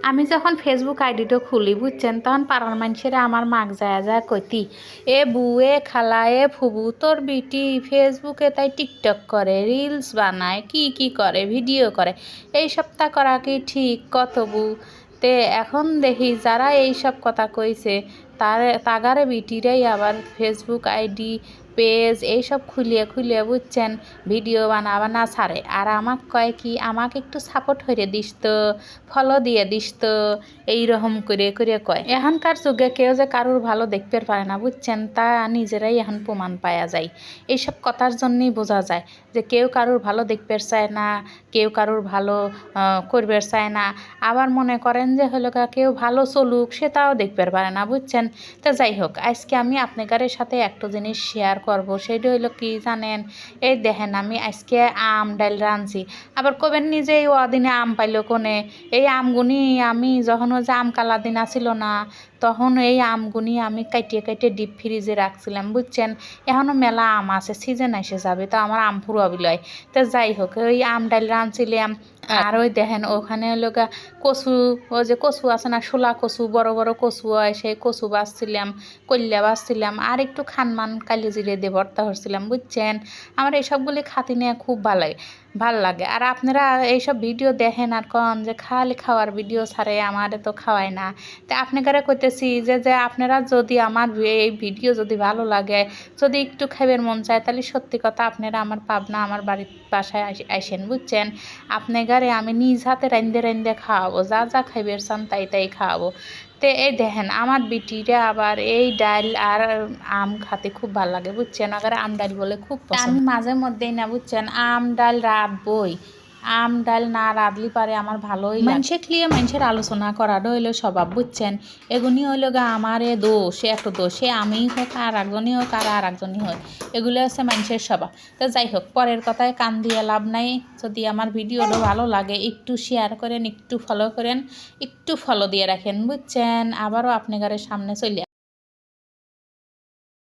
আমি যখন ফেসবুক আইডিটা খুলি বুঝছেন তখন পাড়ার মানুষেরা আমার মাগ যায় যায় কইতি এ বুয়ে খালা এ ফুবু তোর বিটি ফেসবুকে তাই টিকটক করে রিলস বানায় কি কি করে ভিডিও করে এই সবটা করা কি ঠিক কত বু তে এখন দেখি যারা এই সব কথা কইছে তাগারে বিটিরাই আবার ফেসবুক আইডি পেজ এইসব খুলিয়ে খুলিয়ে বুঝছেন ভিডিও বানা ছাড়ে আর আমাকে কয় কি আমাকে একটু সাপোর্ট হইরে দিস তো ফলো দিয়ে দিস তো এইরকম করে করে কয় এখনকার যুগে কেউ যে কারোর ভালো দেখতে পারে না বুঝছেন তা নিজেরাই এখন প্রমাণ পাওয়া যায় এইসব কথার জন্যই বোঝা যায় যে কেউ কারোর ভালো দেখতে চায় না কেউ কারোর ভালো করবে চায় না আবার মনে করেন যে হলো কেউ ভালো চলুক সেটাও দেখতে পারে না বুঝছেন তো যাই হোক আজকে আমি আপনাদের সাথে একটা জিনিস শেয়ার করব সেটা হইলো কি জানেন এই দেখেন আমি আজকে আম ডাল রাঁধছি আবার কবেন নিজে এই দিনে আম পাইলো কোনে এই আমগুনি আমি যখন যে আম কালা দিন আসিল না তখন এই আমগুনি আমি কাটিয়ে কাটিয়ে ডিপ ফ্রিজে রাখছিলাম বুঝছেন এখনও মেলা আম আছে সিজন এসে যাবে তো আমার আম পুরো বিলয় তো যাই হোক ওই আম ডাল রাঁধছিলাম আর ওই দেখেন ওখানে হলো কচু ওই যে কচু আছে না শোলা কচু বড় বড় কচু হয় সেই কচু বাছছিলাম কল্যা বাছছিলাম আর একটু খানমান কালি জিরে দিয়ে ভর্তা করছিলাম বুঝছেন আমার এইসবগুলি খাতি নিয়ে খুব ভাল লাগে আর আপনারা এইসব ভিডিও দেখেন আর কন যে খালি খাওয়ার ভিডিও ছাড়ে আমার তো খাওয়ায় না তো আপনারা কইতেছি যে আপনারা যদি আমার এই ভিডিও যদি ভালো লাগে যদি একটু খাইবার মন চায় তাহলে সত্যি কথা আপনারা আমার পাবনা আমার বাড়ির বাসায় আসেন বুঝছেন আপনারে আমি নিজ হাতে রান্ধে খাওয়াবো যা যা খাইবার চান তাই খাওয়াবো তো এই দেখেন আমার বিটিরা আবার এই ডাল আর আম খাতে খুব ভালো লাগে বুঝছেন আবার আম ডাল বলে খুব আমি মাঝে মধ্যেই না বুঝছেন আম ডাল রাঁধবই আম ডাল না রাঁধলি পারে আমার ভালোই মানুষে ক্লিয়ে মানুষের আলোচনা করাটা হইলো স্বভাব বুঝছেন এগুনি হইলো আমার এ দোষ একটা দোষ সে আমিই হোক আর একজনই হোক আর একজনই হোক এগুলো হচ্ছে মানুষের স্বভাব তো যাই হোক পরের কথায় কান দিয়ে লাভ নাই যদি আমার ভিডিওটা ভালো লাগে একটু শেয়ার করেন একটু ফলো করেন একটু ফলো দিয়ে রাখেন বুঝছেন আবারও আপনাদের সামনে চলে